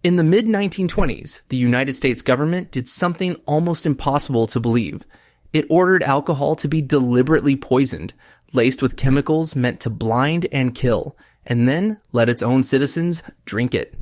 In the mid-1920s, the United States government did something almost impossible to believe. It ordered alcohol to be deliberately poisoned, laced with chemicals meant to blind and kill, and then let its own citizens drink it.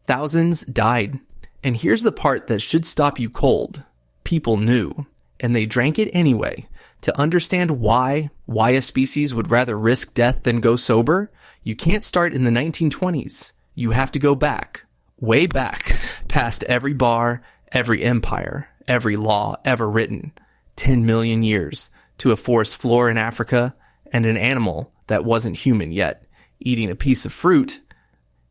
Thousands died. And here's the part that should stop you cold. People knew, and they drank it anyway. To understand why a species would rather risk death than go sober, you can't start in the 1920s. You have to go back, way back, past every bar, every empire, every law ever written, 10 million years, to a forest floor in Africa and an animal that wasn't human yet, eating a piece of fruit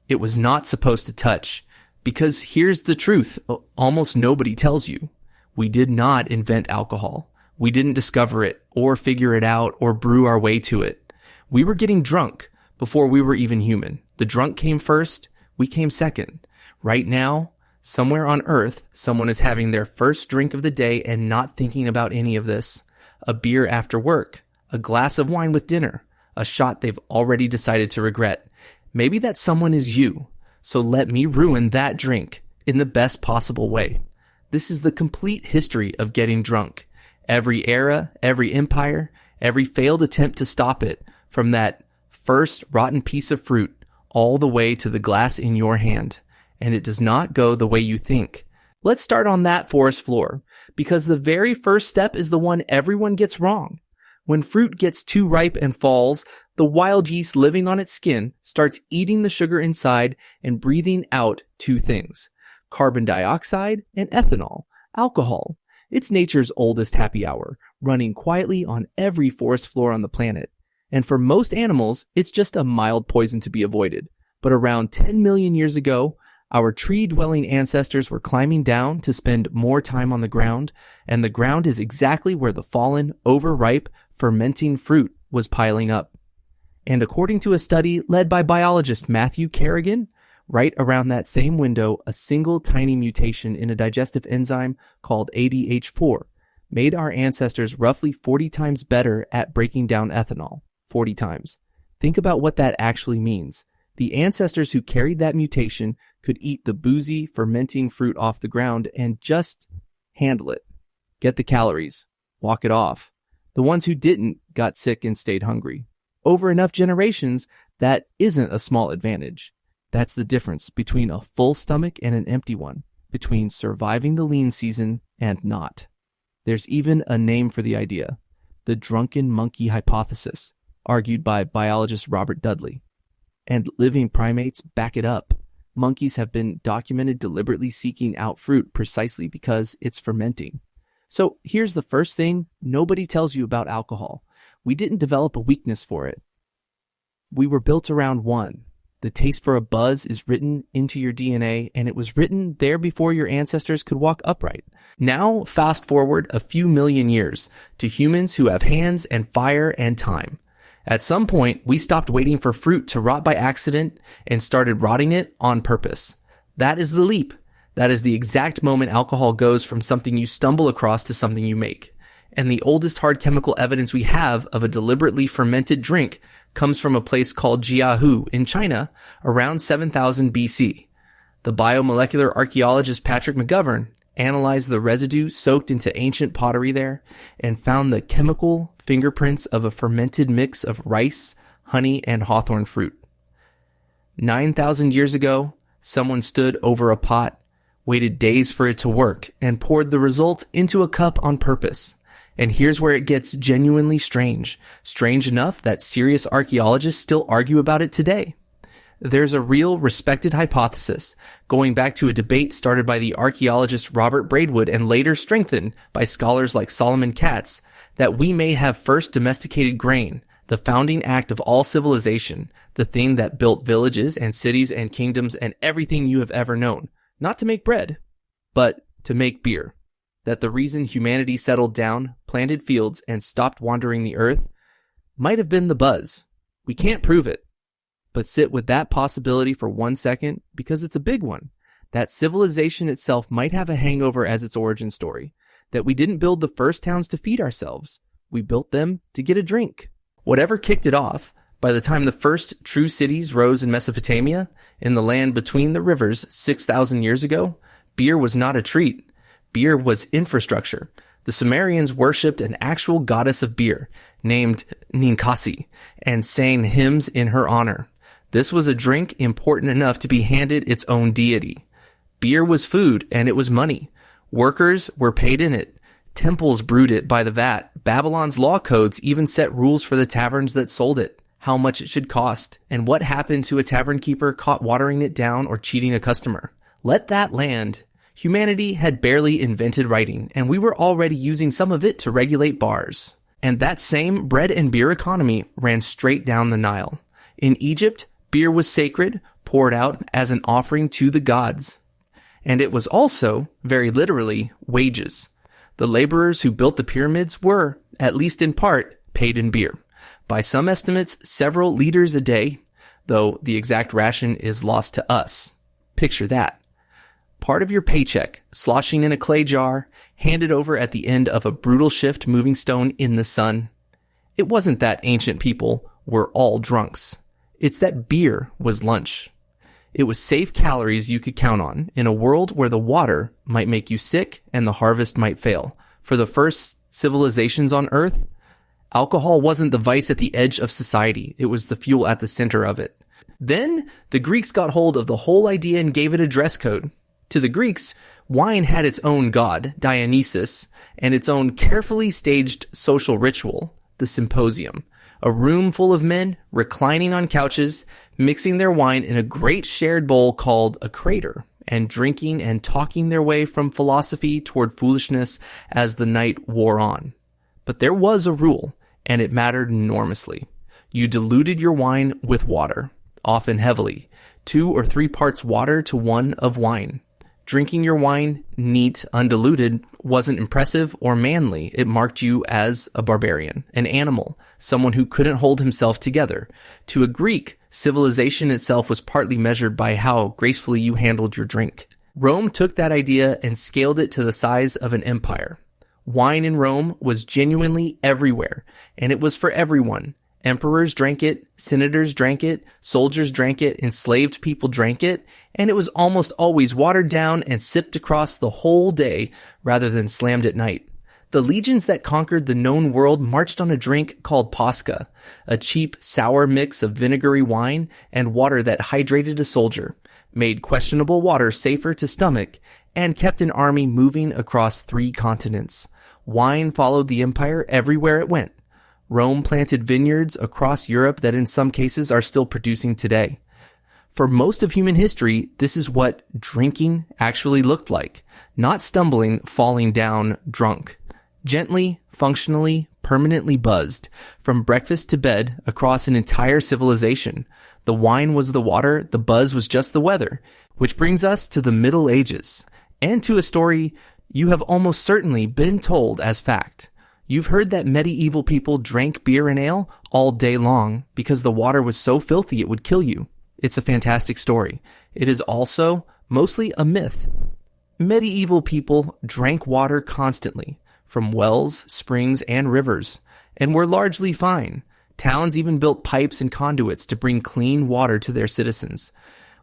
it was not supposed to touch. Because here's the truth, almost nobody tells you. We did not invent alcohol. We didn't discover it, or figure it out, or brew our way to it. We were getting drunk before we were even human. The drunk came first, we came second. Right now, somewhere on Earth, someone is having their first drink of the day and not thinking about any of this. A beer after work, a glass of wine with dinner, a shot they've already decided to regret. Maybe that someone is you, so let me ruin that drink in the best possible way. This is the complete history of getting drunk. Every era, every empire, every failed attempt to stop it, from that first rotten piece of fruit all the way to the glass in your hand. And it does not go the way you think. Let's start on that forest floor, because the very first step is the one everyone gets wrong. When fruit gets too ripe and falls, the wild yeast living on its skin starts eating the sugar inside and breathing out two things: carbon dioxide and ethanol, alcohol. It's nature's oldest happy hour, running quietly on every forest floor on the planet. And for most animals, it's just a mild poison to be avoided. But around 10 million years ago, our tree-dwelling ancestors were climbing down to spend more time on the ground, and the ground is exactly where the fallen, overripe, fermenting fruit was piling up. And according to a study led by biologist Matthew Kerrigan, right around that same window, a single tiny mutation in a digestive enzyme called ADH4 made our ancestors roughly 40 times better at breaking down ethanol. 40 times. Think about what that actually means. The ancestors who carried that mutation could eat the boozy, fermenting fruit off the ground and just handle it. Get the calories. Walk it off. The ones who didn't got sick and stayed hungry. Over enough generations, that isn't a small advantage. That's the difference between a full stomach and an empty one, between surviving the lean season and not. There's even a name for the idea, the drunken monkey hypothesis, argued by biologist Robert Dudley. And living primates back it up. Monkeys have been documented deliberately seeking out fruit precisely because it's fermenting. So here's the first thing nobody tells you about alcohol. We didn't develop a weakness for it. We were built around one. The taste for a buzz is written into your DNA, and it was written there before your ancestors could walk upright. Now, fast forward a few million years to humans who have hands and fire and time. At some point, we stopped waiting for fruit to rot by accident and started rotting it on purpose. That is the leap. That is the exact moment alcohol goes from something you stumble across to something you make. And the oldest hard chemical evidence we have of a deliberately fermented drink comes from a place called Jiahu in China around 7000 BC. The biomolecular archaeologist Patrick McGovern analyzed the residue soaked into ancient pottery there and found the chemical fingerprints of a fermented mix of rice, honey, and hawthorn fruit. 9,000 years ago, someone stood over a pot, waited days for it to work, and poured the result into a cup on purpose. And here's where it gets genuinely strange. Strange enough that serious archaeologists still argue about it today. There's a real respected hypothesis, going back to a debate started by the archaeologist Robert Braidwood and later strengthened by scholars like Solomon Katz, that we may have first domesticated grain, the founding act of all civilization, the thing that built villages and cities and kingdoms and everything you have ever known, not to make bread, but to make beer. That the reason humanity settled down, planted fields, and stopped wandering the earth might have been the buzz. We can't prove it. But sit with that possibility for 1 second because it's a big one. That civilization itself might have a hangover as its origin story. That we didn't build the first towns to feed ourselves. We built them to get a drink. Whatever kicked it off, By the time the first true cities rose in Mesopotamia, in the land between the rivers 6,000 years ago, beer was not a treat. Beer was infrastructure. The Sumerians worshipped an actual goddess of beer named Ninkasi and sang hymns in her honor. This was a drink important enough to be handed its own deity. Beer was food and it was money. Workers were paid in it. Temples brewed it by the vat. Babylon's law codes even set rules for the taverns that sold it, how much it should cost, and what happened to a tavern keeper caught watering it down or cheating a customer. Let that land. Humanity had barely invented writing, and we were already using some of it to regulate bars. And that same bread and beer economy ran straight down the Nile. In Egypt, beer was sacred, poured out as an offering to the gods. And it was also, very literally, wages. The laborers who built the pyramids were, at least in part, paid in beer. By some estimates, several liters a day, though the exact ration is lost to us. Picture that. Part of your paycheck, sloshing in a clay jar, handed over at the end of a brutal shift moving stone in the sun. It wasn't that ancient people were all drunks. It's that beer was lunch. It was safe calories you could count on in a world where the water might make you sick and the harvest might fail. For the first civilizations on Earth, alcohol wasn't the vice at the edge of society. It was the fuel at the center of it. Then the Greeks got hold of the whole idea and gave it a dress code. To the Greeks, wine had its own god, Dionysus, and its own carefully staged social ritual, the symposium. A room full of men reclining on couches, mixing their wine in a great shared bowl called a crater, and drinking and talking their way from philosophy toward foolishness as the night wore on. But there was a rule, and it mattered enormously. You diluted your wine with water, often heavily, 2 or 3 parts water to 1 of wine. Drinking your wine neat, undiluted, wasn't impressive or manly. It marked you as a barbarian, an animal, someone who couldn't hold himself together. To a Greek, civilization itself was partly measured by how gracefully you handled your drink. Rome took that idea and scaled it to the size of an empire. Wine in Rome was genuinely everywhere, and it was for everyone. Emperors drank it, senators drank it, soldiers drank it, enslaved people drank it, and it was almost always watered down and sipped across the whole day rather than slammed at night. The legions that conquered the known world marched on a drink called Posca, a cheap, sour mix of vinegary wine and water that hydrated a soldier, made questionable water safer to stomach, and kept an army moving across 3 continents. Wine followed the empire everywhere it went. Rome planted vineyards across Europe that in some cases are still producing today. For most of human history, this is what drinking actually looked like. Not stumbling, falling down, drunk. Gently, functionally, permanently buzzed. From breakfast to bed, across an entire civilization. The wine was the water, the buzz was just the weather. Which brings us to the Middle Ages. And to a story you have almost certainly been told as fact. You've heard that medieval people drank beer and ale all day long because the water was so filthy it would kill you. It's a fantastic story. It is also mostly a myth. Medieval people drank water constantly from wells, springs, and rivers, and were largely fine. Towns even built pipes and conduits to bring clean water to their citizens.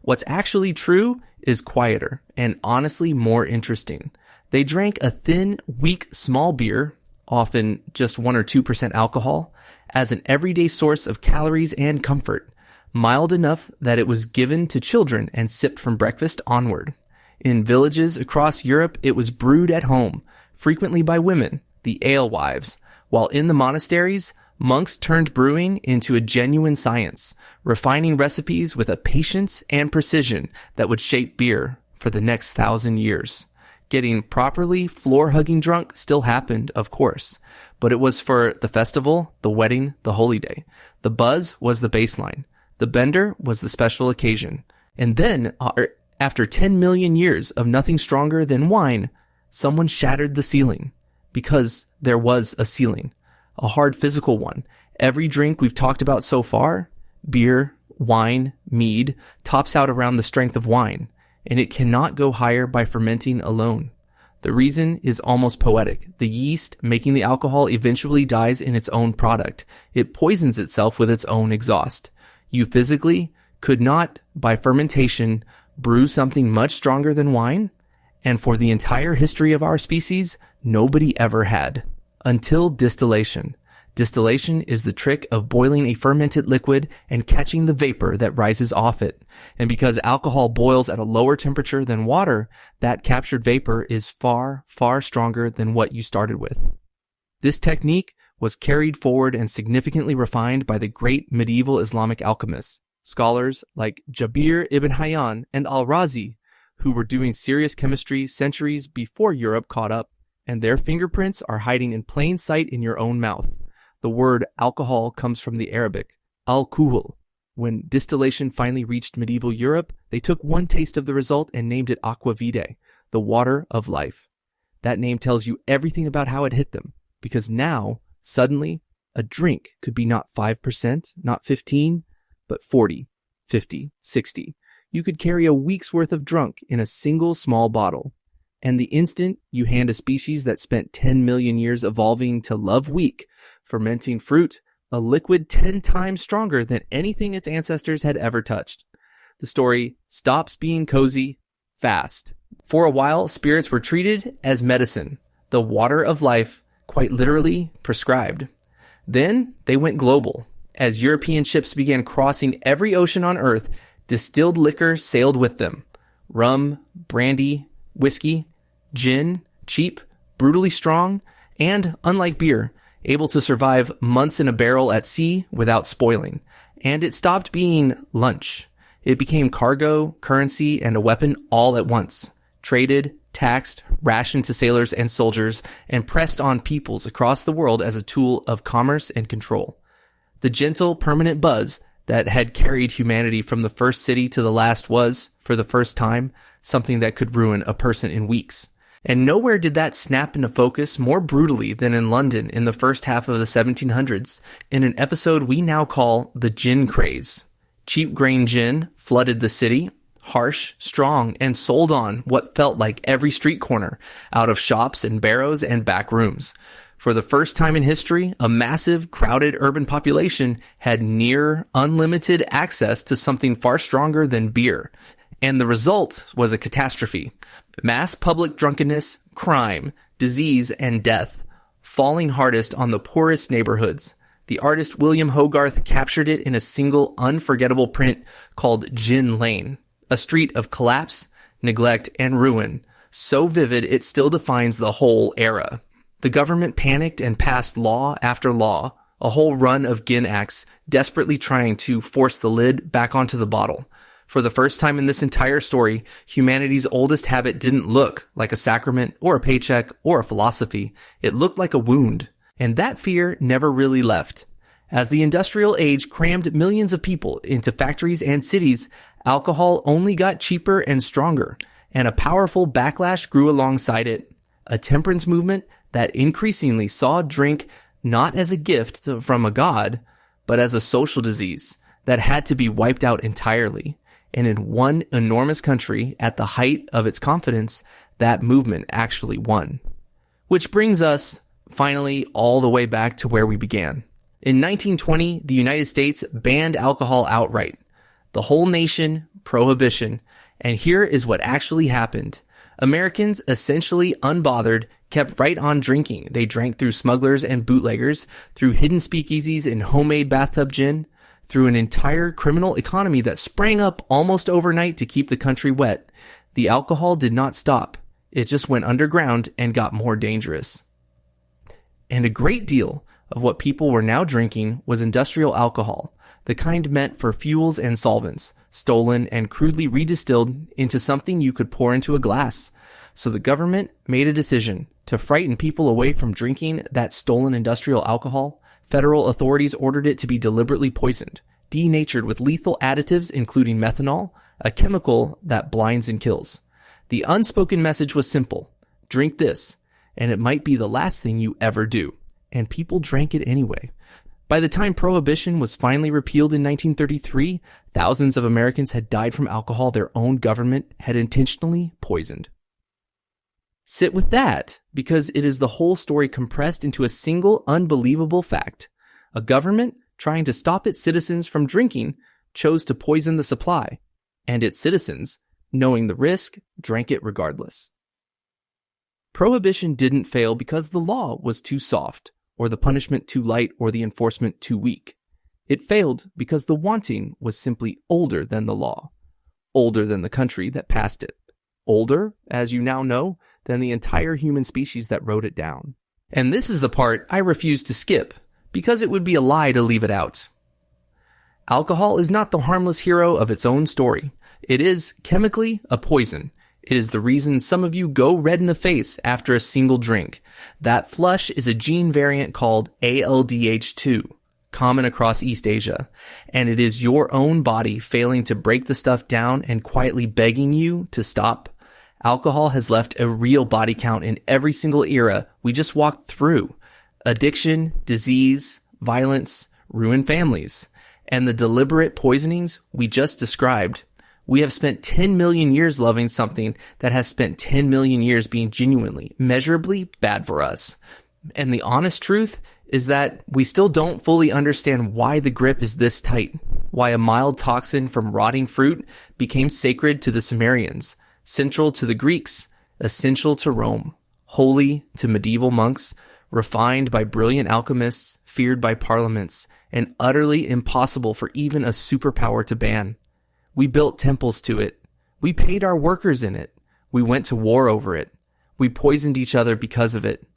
What's actually true is quieter and honestly more interesting. They drank a thin, weak, small beer, often just 1 or 2% alcohol, as an everyday source of calories and comfort, mild enough that it was given to children and sipped from breakfast onward. In villages across Europe, it was brewed at home, frequently by women, the alewives, while in the monasteries, monks turned brewing into a genuine science, refining recipes with a patience and precision that would shape beer for the next 1,000 years. Getting properly floor-hugging drunk still happened, of course, but it was for the festival, the wedding, the holy day. The buzz was the baseline. The bender was the special occasion. And then, after 10 million years of nothing stronger than wine, someone shattered the ceiling. Because there was a ceiling. A hard physical one. Every drink we've talked about so far, beer, wine, mead, tops out around the strength of wine. And it cannot go higher by fermenting alone. The reason is almost poetic. The yeast making the alcohol eventually dies in its own product. It poisons itself with its own exhaust. You physically could not, by fermentation, brew something much stronger than wine, and for the entire history of our species, nobody ever had. Until distillation. Distillation is the trick of boiling a fermented liquid and catching the vapor that rises off it. And because alcohol boils at a lower temperature than water, that captured vapor is far, far stronger than what you started with. This technique was carried forward and significantly refined by the great medieval Islamic alchemists, scholars like Jabir ibn Hayyan and al-Razi, who were doing serious chemistry centuries before Europe caught up, and their fingerprints are hiding in plain sight in your own mouth. The word alcohol comes from the Arabic, al-kuhul. When distillation finally reached medieval Europe, they took one taste of the result and named it aqua vitae, the water of life. That name tells you everything about how it hit them, because now, suddenly, a drink could be not 5%, not 15, but 40, 50, 60. You could carry a week's worth of drunk in a single small bottle. And the instant you hand a species that spent 10 million years evolving to love weak, fermenting fruit, a liquid 10 times stronger than anything its ancestors had ever touched. The story stops being cozy fast. For a while, spirits were treated as medicine, the water of life, quite literally prescribed. Then they went global. As European ships began crossing every ocean on Earth, distilled liquor sailed with them. Rum, brandy, whiskey, gin, cheap, brutally strong, and, unlike beer, able to survive months in a barrel at sea without spoiling. And it stopped being lunch. It became cargo, currency, and a weapon all at once. Traded, taxed, rationed to sailors and soldiers, and pressed on peoples across the world as a tool of commerce and control. The gentle, permanent buzz that had carried humanity from the first city to the last was, for the first time, something that could ruin a person in weeks. And nowhere did that snap into focus more brutally than in London in the first half of the 1700s, in an episode we now call the Gin Craze. Cheap grain gin flooded the city, harsh, strong, and sold on what felt like every street corner, out of shops and barrows and back rooms. For the first time in history, a massive, crowded urban population had near unlimited access to something far stronger than beer. And the result was a catastrophe. Mass public drunkenness, crime, disease, and death, falling hardest on the poorest neighborhoods. The artist William Hogarth captured it in a single unforgettable print called Gin Lane, a street of collapse, neglect, and ruin, so vivid it still defines the whole era. The government panicked and passed law after law, a whole run of Gin Acts, desperately trying to force the lid back onto the bottle. For the first time in this entire story, humanity's oldest habit didn't look like a sacrament or a paycheck or a philosophy. It looked like a wound. And that fear never really left. As the industrial age crammed millions of people into factories and cities, alcohol only got cheaper and stronger, and a powerful backlash grew alongside it. A temperance movement that increasingly saw drink not as a gift from a god, but as a social disease that had to be wiped out entirely. And in one enormous country, at the height of its confidence, that movement actually won. Which brings us, finally, all the way back to where we began. In 1920, the United States banned alcohol outright. The whole nation, Prohibition. And here is what actually happened. Americans, essentially unbothered, kept right on drinking. They drank through smugglers and bootleggers, through hidden speakeasies and homemade bathtub gin, through an entire criminal economy that sprang up almost overnight to keep the country wet. The alcohol did not stop. It just went underground and got more dangerous. And a great deal of what people were now drinking was industrial alcohol, the kind meant for fuels and solvents, stolen and crudely redistilled into something you could pour into a glass. So the government made a decision to frighten people away from drinking that stolen industrial alcohol. Federal authorities ordered it to be deliberately poisoned, denatured with lethal additives including methanol, a chemical that blinds and kills. The unspoken message was simple: drink this, and it might be the last thing you ever do. And people drank it anyway. By the time Prohibition was finally repealed in 1933, thousands of Americans had died from alcohol their own government had intentionally poisoned. Sit with that, because it is the whole story compressed into a single unbelievable fact. A government, trying to stop its citizens from drinking, chose to poison the supply, and its citizens, knowing the risk, drank it regardless. Prohibition didn't fail because the law was too soft, or the punishment too light, or the enforcement too weak. It failed because the wanting was simply older than the law, older than the country that passed it, older, as you now know, than the entire human species that wrote it down. And this is the part I refuse to skip, because it would be a lie to leave it out. Alcohol is not the harmless hero of its own story. It is, chemically, a poison. It is the reason some of you go red in the face after a single drink. That flush is a gene variant called ALDH2, common across East Asia, and it is your own body failing to break the stuff down and quietly begging you to stop. Alcohol has left a real body count in every single era we just walked through. Addiction, disease, violence, ruined families, and the deliberate poisonings we just described. We have spent 10 million years loving something that has spent 10 million years being genuinely, measurably bad for us. And the honest truth is that we still don't fully understand why the grip is this tight, why a mild toxin from rotting fruit became sacred to the Sumerians, central to the Greeks, essential to Rome, holy to medieval monks, refined by brilliant alchemists, feared by parliaments, and utterly impossible for even a superpower to ban. We built temples to it. We paid our workers in it. We went to war over it. We poisoned each other because of it.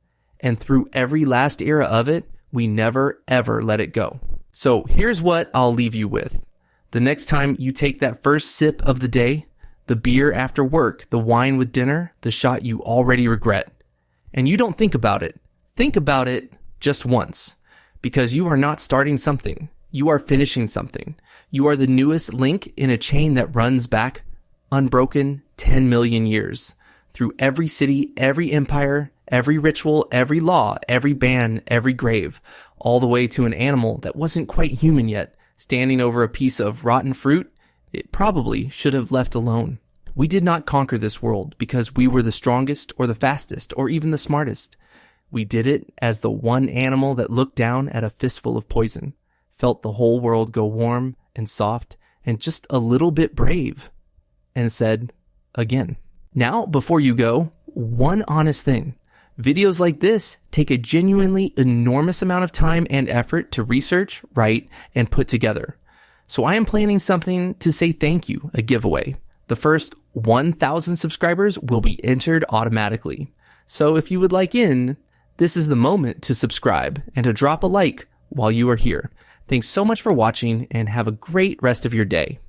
And through every last era of it, we never ever let it go. So here's what I'll leave you with. The next time you take that first sip of the day, the beer after work, the wine with dinner, the shot you already regret, and you don't think about it, think about it just once, because you are not starting something. You are finishing something. You are the newest link in a chain that runs back unbroken 10 million years through every city, every empire, every ritual, every law, every ban, every grave, all the way to an animal that wasn't quite human yet, standing over a piece of rotten fruit it probably should have left alone. We did not conquer this world because we were the strongest or the fastest or even the smartest. We did it as the one animal that looked down at a fistful of poison, felt the whole world go warm and soft and just a little bit brave, and said, again. Now, before you go, one honest thing. Videos like this take a genuinely enormous amount of time and effort to research, write, and put together. So I am planning something to say thank you, a giveaway. The first 1,000 subscribers will be entered automatically. So if you would like in, this is the moment to subscribe and to drop a like while you are here. Thanks so much for watching and have a great rest of your day.